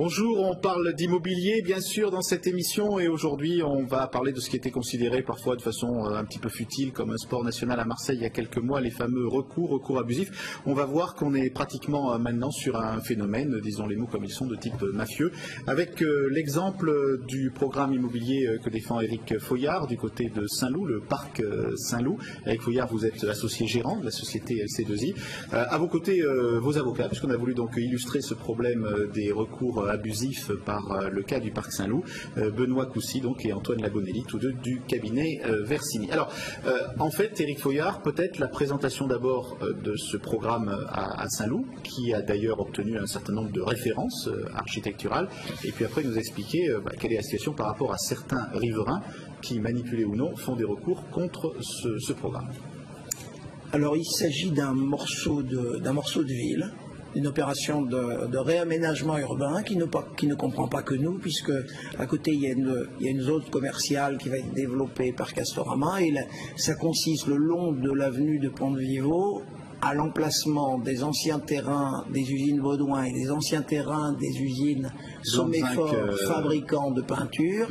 Bonjour, on parle d'immobilier bien sûr dans cette émission et aujourd'hui on va parler de ce qui était considéré parfois de façon un petit peu futile comme un sport national à Marseille il y a quelques mois, les fameux recours abusifs. On va voir qu'on est pratiquement maintenant sur un phénomène, disons les mots comme ils sont, de type mafieux, avec l'exemple du programme immobilier que défend Éric Foillard du côté de Saint-Loup, le parc Saint-Loup. Éric Foillard, vous êtes associé gérant de la société LC2I. À vos côtés, vos avocats, puisqu'on a voulu donc illustrer ce problème des recours abusifs par le cas du parc Saint-Loup, Benoît Coussy donc, et Antoine Lagonelli, tous deux du cabinet Versini. Alors, en fait, Éric Foillard, peut-être la présentation d'abord de ce programme à Saint-Loup, qui a d'ailleurs obtenu un certain nombre de références architecturales, et puis après nous expliquer quelle est la situation par rapport à certains riverains qui, manipulés ou non, font des recours contre ce programme. Alors, il s'agit d'un morceau de ville, une opération de réaménagement urbain qui ne comprend pas que nous, puisque à côté il y a une zone commerciale qui va être développée par Castorama, et ça consiste le long de l'avenue de Pont-de-Vivo à l'emplacement des anciens terrains des usines Baudouin et des anciens terrains des usines Somméfort, fabricants de peinture,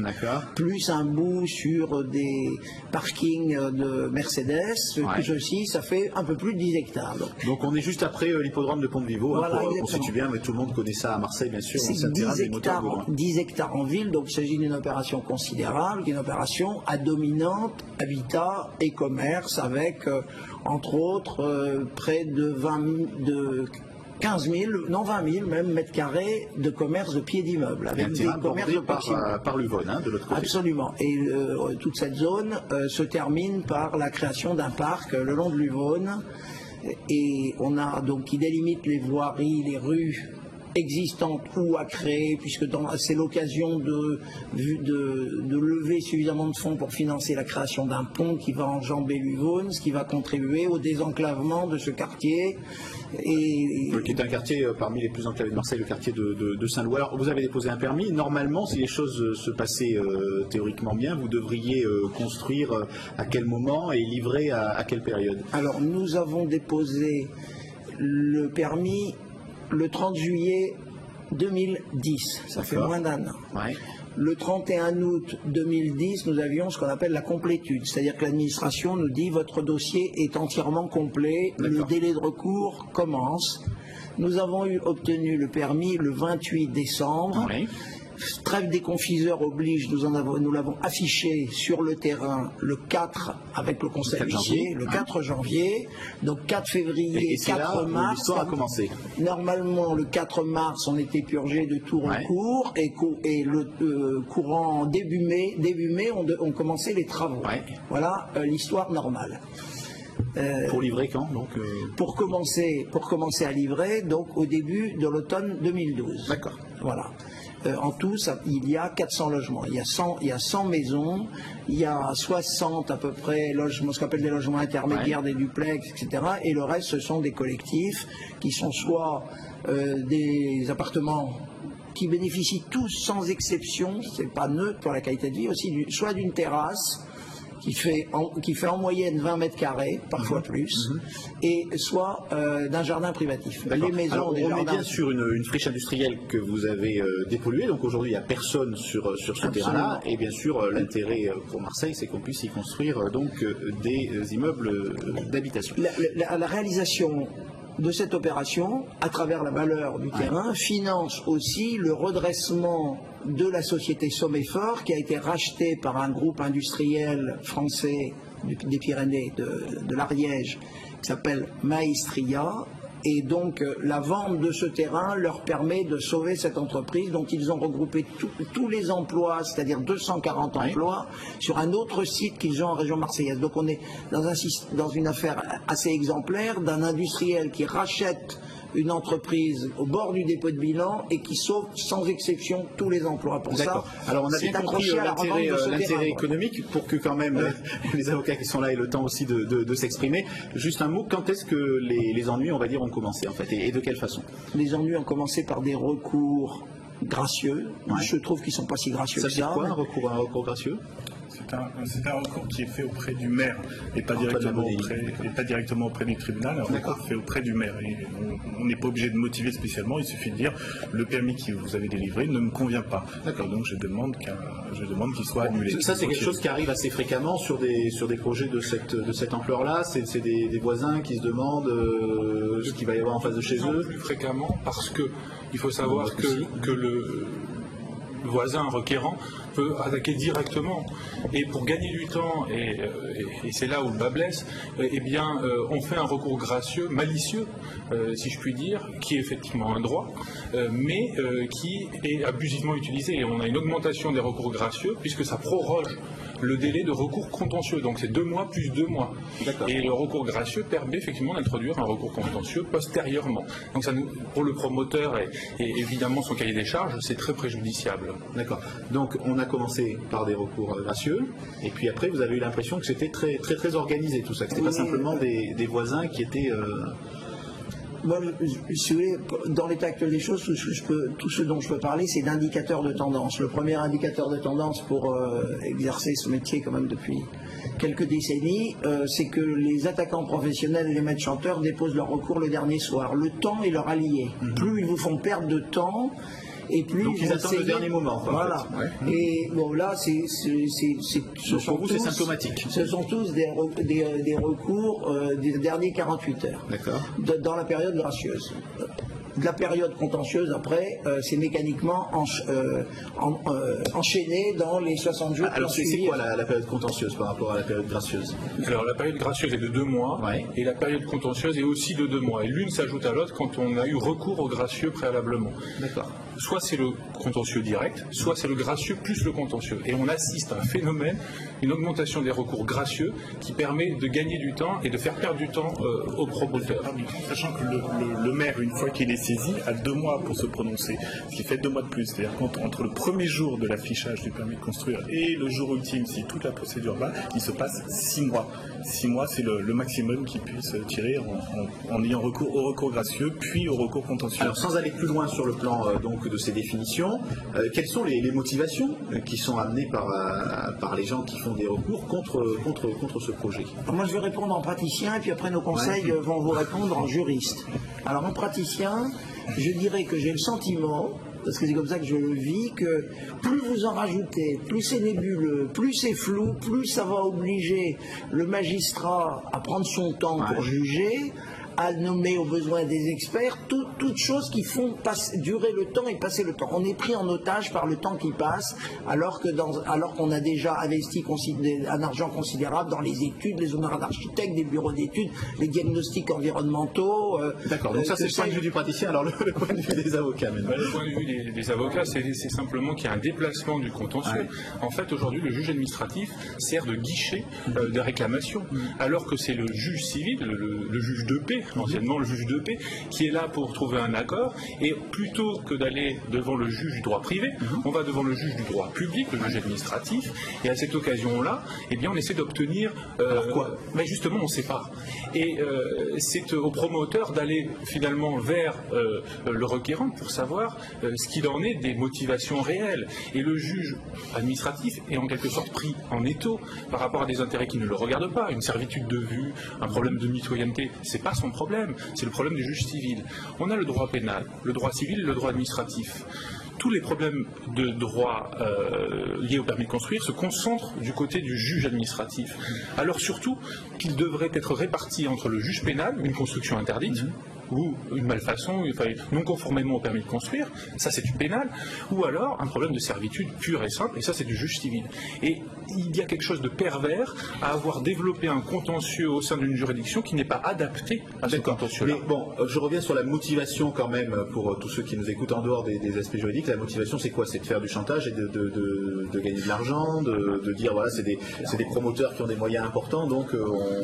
plus un bout sur des parkings de Mercedes, ceci, ça fait un peu plus de 10 hectares. Donc on est juste après l'hippodrome de Pont-de-Vivo, voilà, on situe bien, mais tout le monde connaît ça à Marseille, bien sûr. C'est 10 hectares en ville, donc il s'agit d'une opération considérable, d'une opération à dominante habitat et commerce, avec entre autres près de 15 000, non 20 000 même mètres carrés de commerce de pieds d'immeubles, avec des commerces de par l'Uvonne, de l'autre côté. Absolument. Et toute cette zone se termine par la création d'un parc le long de l'Uvonne, et on a donc qui délimite les voiries, les rues existantes ou à créer, puisque c'est l'occasion de lever suffisamment de fonds pour financer la création d'un pont qui va enjamber l'Uvonne, ce qui va contribuer au désenclavement de ce quartier. Qui est un quartier parmi les plus enclavés de Marseille, le quartier de Saint-Loup. Alors, vous avez déposé un permis. Normalement, si les choses se passaient théoriquement bien, vous devriez construire à quel moment et livrer à quelle période? Alors, nous avons déposé le permis le 30 juillet 2010, ça fait moins d'un an. Le 31 août 2010, nous avions ce qu'on appelle la complétude, c'est-à-dire que l'administration nous dit votre dossier est entièrement complet, le délai de recours commence. Nous avons obtenu le permis le 28 décembre. Trêve des confiseurs oblige, nous l'avons affiché sur le terrain le 4 avec le conseil d'huissier, le 4 janvier, donc 4 février, et 4 mars. L'histoire a commencé. Normalement, le 4 mars, on était purgé de tout recours, et le courant début mai, on commençait les travaux. Voilà l'histoire normale. Pour livrer quand donc pour commencer à livrer, donc au début de l'automne 2012. D'accord. Voilà. En tout, il y a 400 logements. Il y a 100 maisons, il y a 60 à peu près logements, ce qu'on appelle des logements intermédiaires, des duplex, etc. Et le reste, ce sont des collectifs qui sont soit des appartements qui bénéficient tous sans exception, c'est pas neutre pour la qualité de vie, aussi soit d'une terrasse qui fait en moyenne 20 mètres carrés, parfois plus, et soit d'un jardin privatif. Les maisons, on est bien sur une friche industrielle que vous avez dépolluée, donc aujourd'hui il n'y a personne sur ce terrain-là, et bien sûr l'intérêt pour Marseille, c'est qu'on puisse y construire donc des immeubles d'habitation. La réalisation de cette opération, à travers la valeur du terrain, finance aussi le redressement de la société Somméfort, qui a été rachetée par un groupe industriel français des Pyrénées, de l'Ariège, qui s'appelle Maestria. Et donc la vente de ce terrain leur permet de sauver cette entreprise dont ils ont regroupé tous les emplois, c'est-à-dire 240 emplois, sur un autre site qu'ils ont en région marseillaise. Donc on est dans une affaire assez exemplaire d'un industriel qui rachète une entreprise au bord du dépôt de bilan et qui sauve sans exception tous les emplois. Pour ça, alors on a bien compris l'intérêt économique, pour que quand même les avocats qui sont là aient le temps aussi de s'exprimer. Juste un mot, quand est-ce que les ennuis, on va dire, ont commencé en fait, et de quelle façon? Les ennuis ont commencé par des recours gracieux. Je trouve qu'ils ne sont pas si gracieux que ça. Ça veut dire quoi, un recours gracieux? C'est un recours qui est fait auprès du maire et pas directement auprès du tribunal. Un recours fait auprès du maire. Et on n'est pas obligé de motiver spécialement, il suffit de dire le permis que vous avez délivré ne me convient pas. D'accord. Donc je demande qu'il soit annulé. Ça c'est quelque chose qui arrive assez fréquemment sur des projets de cette ampleur-là. C'est des voisins qui se demandent ce qu'il va y avoir en face de chez eux. Plus fréquemment parce que il faut savoir que le voisin requérant peut attaquer directement. Et pour gagner du temps, et c'est là où le bas blesse, on fait un recours gracieux, malicieux, si je puis dire, qui est effectivement un droit, mais qui est abusivement utilisé. Et on a une augmentation des recours gracieux puisque ça proroge le délai de recours contentieux. Donc c'est 2 mois plus 2 mois. Et le recours gracieux permet effectivement d'introduire un recours contentieux postérieurement. Donc ça pour le promoteur et évidemment son cahier des charges, c'est très préjudiciable. D'accord. Donc on a commencé par des recours gracieux, et puis après vous avez eu l'impression que c'était très, très, très organisé tout ça, que c'était pas simplement des voisins qui étaient... Moi, si vous voulez, dans l'état actuel des choses, tout ce dont je peux parler, c'est d'indicateurs de tendance. Le premier indicateur de tendance pour exercer ce métier quand même depuis quelques décennies, c'est que les attaquants professionnels et les maîtres chanteurs déposent leur recours le dernier soir. Le temps est leur allié. Plus ils vous font perdre de temps, et plus donc ils attendent le dernier moment. Voilà. En fait. Ouais. Et bon là, pour vous, c'est symptomatique. Ce sont tous des recours des derniers 48 heures. D'accord. Dans la période gracieuse. De la période contentieuse, après, c'est mécaniquement enchaîné dans les 60 jours. Alors, c'est quoi la période contentieuse par rapport à la période gracieuse? Alors, la période gracieuse est de 2 mois, et la période contentieuse est aussi de 2 mois. Et l'une s'ajoute à l'autre quand on a eu recours au gracieux préalablement. D'accord. Soit c'est le contentieux direct, soit c'est le gracieux plus le contentieux. Et on assiste à un phénomène, une augmentation des recours gracieux qui permet de gagner du temps et de faire perdre du temps aux promoteurs. Sachant que le maire, une fois qu'il est saisi, a 2 mois pour se prononcer, ce qui fait 2 mois de plus. C'est-à-dire qu'entre le premier jour de l'affichage du permis de construire et le jour ultime, si toute la procédure va, il se passe 6 mois. 6 mois, c'est le maximum qu'il puisse tirer en ayant recours au recours gracieux, puis au recours contentieux. Alors, sans aller plus loin sur le plan de ces définitions, quelles sont les motivations qui sont amenées par les gens qui font des recours contre ce projet? Alors moi, je vais répondre en praticien, et puis après nos conseils vont vous répondre en juriste. Alors en praticien, je dirais que j'ai le sentiment, parce que c'est comme ça que je le vis, que plus vous en rajoutez, plus c'est nébuleux, plus c'est flou, plus ça va obliger le magistrat à prendre son temps pour juger, à nommer aux besoins des experts, toutes choses qui font durer le temps et passer le temps. On est pris en otage par le temps qui passe, alors qu'on a déjà investi un argent considérable dans les études, les honoraires d'architectes, des bureaux d'études, les diagnostics environnementaux. D'accord, donc ça c'est le point de vue du praticien, alors le point de vue des avocats maintenant. Le point de vue des avocats, c'est simplement qu'il y a un déplacement du contentieux. En fait, aujourd'hui, le juge administratif sert de guichet de réclamation, alors que c'est le juge civil, le juge de paix, anciennement le juge de paix, qui est là pour trouver un accord, et plutôt que d'aller devant le juge du droit privé, on va devant le juge du droit public, le juge administratif, et à cette occasion-là, on essaie d'obtenir... quoi mais justement, on sépare. Et c'est au promoteur d'aller finalement vers le requérant pour savoir ce qu'il en est des motivations réelles. Et le juge administratif est en quelque sorte pris en étau par rapport à des intérêts qui ne le regardent pas, une servitude de vue, un problème de mitoyenneté, c'est pas son problème, c'est le problème du juge civil. On a le droit pénal, le droit civil et le droit administratif. Tous les problèmes de droit liés au permis de construire se concentrent du côté du juge administratif. Alors surtout qu'ils devraient être répartis entre le juge pénal, une construction interdite, ou une malfaçon, non conformément au permis de construire, ça c'est du pénal, ou alors un problème de servitude pure et simple, et ça c'est du juge civil. Et il y a quelque chose de pervers à avoir développé un contentieux au sein d'une juridiction qui n'est pas adapté à ce contentieux-là. Mais bon, je reviens sur la motivation quand même, pour tous ceux qui nous écoutent en dehors des aspects juridiques. La motivation c'est quoi? C'est de faire du chantage et de gagner de l'argent, de dire voilà, c'est des promoteurs qui ont des moyens importants, donc...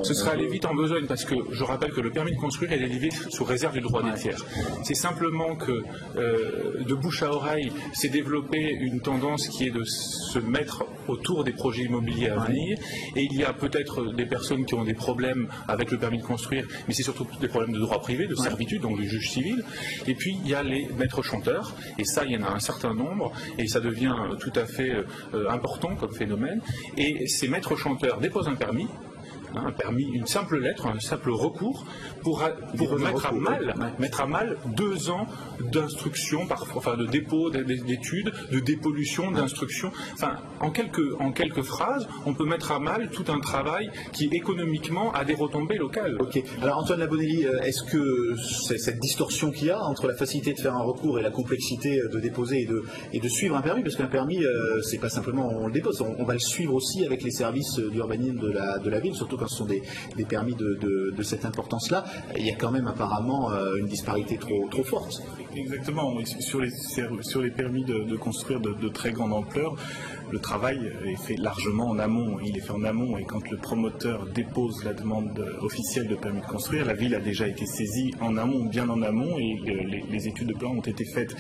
Ce serait aller vite en besogne, parce que je rappelle que le permis de construire est délivré sous réserve du droit des tiers. C'est simplement que de bouche à oreille s'est développée une tendance qui est de se mettre autour des projets immobiliers à venir, et il y a peut-être des personnes qui ont des problèmes avec le permis de construire, mais c'est surtout des problèmes de droit privé, de servitude, donc du juge civil. Et puis il y a les maîtres chanteurs, et ça il y en a un certain nombre, et ça devient tout à fait important comme phénomène. Et ces maîtres chanteurs déposent un permis, une simple lettre, un simple recours pour mettre à mal 2 ans d'instruction, enfin de dépôt d'études, de dépollution, d'instruction. Enfin, en quelques phrases, on peut mettre à mal tout un travail qui économiquement a des retombées locales. Ok. Alors Antoine Labonnelli, est-ce que cette distorsion qu'il y a entre la facilité de faire un recours et la complexité de déposer et de suivre un permis, parce qu'un permis, c'est pas simplement on le dépose, on va le suivre aussi avec les services d'urbanisme de la ville, surtout quand ce sont des permis de cette importance-là, il y a quand même apparemment une disparité trop forte. Exactement. Sur les permis de construire de très grande ampleur, le travail est fait largement en amont. Il est fait en amont, et quand le promoteur dépose la demande officielle de permis de construire, la ville a déjà été saisie en amont, bien en amont, et les études de plan ont été faites.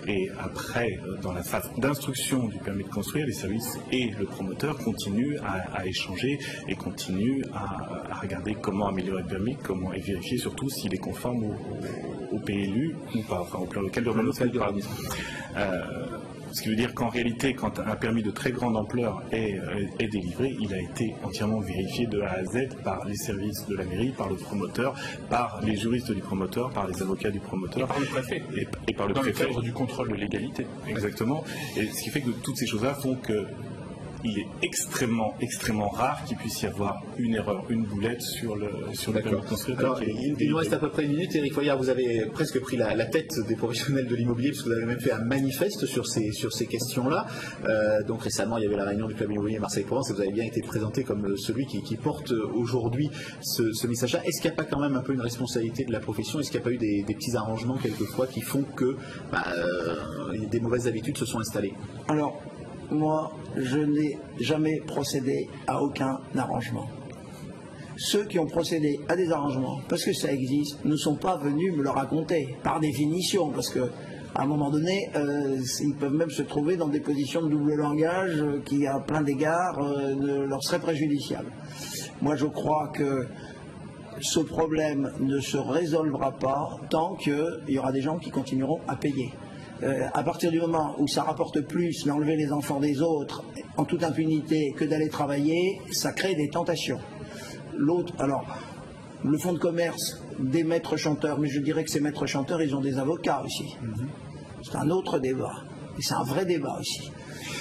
Et après, dans la phase d'instruction du permis de construire, les services et le promoteur continuent à échanger et continuent à regarder comment améliorer le permis, et vérifier surtout s'il est conforme au PLU ou pas, enfin au plan local d'urbanisme. Ce qui veut dire qu'en réalité, quand un permis de très grande ampleur est délivré, il a été entièrement vérifié de A à Z par les services de la mairie, par le promoteur, par les juristes du promoteur, par les avocats du promoteur. Et par le préfet. Et par le préfet. Dans le cadre du contrôle de légalité. Exactement. Et ce qui fait que toutes ces choses-là font que il est extrêmement rare qu'il puisse y avoir une erreur, une boulette sur le permis de construire. Alors, il nous reste à peu près 1 minute. Éric Foillard, vous avez presque pris la tête des professionnels de l'immobilier, parce que vous avez même fait un manifeste sur ces questions-là. Donc récemment, il y avait la réunion du club immobilier Marseille-Provence, et vous avez bien été présenté comme celui qui porte aujourd'hui ce message-là. Est-ce qu'il n'y a pas quand même un peu une responsabilité de la profession? Est-ce qu'il n'y a pas eu des petits arrangements quelquefois qui font que des mauvaises habitudes se sont installées? Alors, moi, je n'ai jamais procédé à aucun arrangement. Ceux qui ont procédé à des arrangements, parce que ça existe, ne sont pas venus me le raconter, par définition, parce que à un moment donné, ils peuvent même se trouver dans des positions de double langage qui, à plein d'égards, leur seraient préjudiciables. Moi, je crois que ce problème ne se résolvera pas tant qu'il y aura des gens qui continueront à payer. À partir du moment où ça rapporte plus d'enlever les enfants des autres en toute impunité que d'aller travailler, ça crée des tentations. Alors, le fonds de commerce des maîtres chanteurs, mais je dirais que ces maîtres chanteurs, ils ont des avocats aussi. C'est un autre débat, et c'est un vrai débat aussi.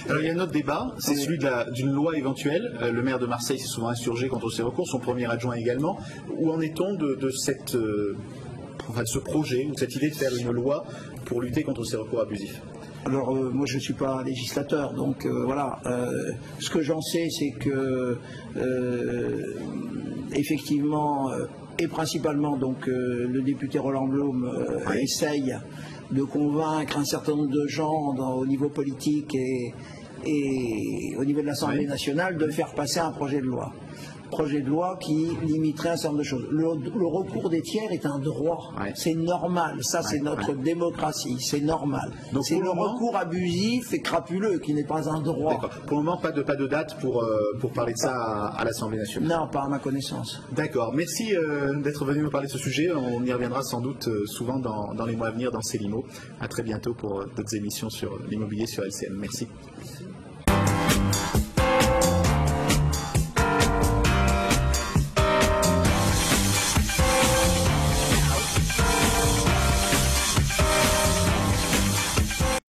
Alors, il y a un autre débat, c'est celui d'une loi éventuelle. Le maire de Marseille s'est souvent insurgé contre ces recours, son premier adjoint également. Où en est-on de ce projet, ou de cette idée de faire une loi pour lutter contre ces recours abusifs? Alors, moi, je ne suis pas législateur, donc voilà. Ce que j'en sais, c'est que, effectivement, et principalement, donc, le député Roland Blum essaye de convaincre un certain nombre de gens au niveau politique et au niveau de l'Assemblée nationale de faire passer un projet de loi. Projet de loi qui limiterait un certain nombre de choses. Le recours des tiers est un droit. C'est normal. Ça, c'est notre démocratie. C'est normal. C'est le recours abusif et crapuleux qui n'est pas un droit. Pour le moment, pas de date pour parler de ça à l'Assemblée nationale. Non, pas à ma connaissance. D'accord. Merci d'être venu me parler de ce sujet. On y reviendra sans doute souvent dans les mois à venir dans Célimo. À très bientôt pour d'autres émissions sur l'immobilier sur LCN. Merci.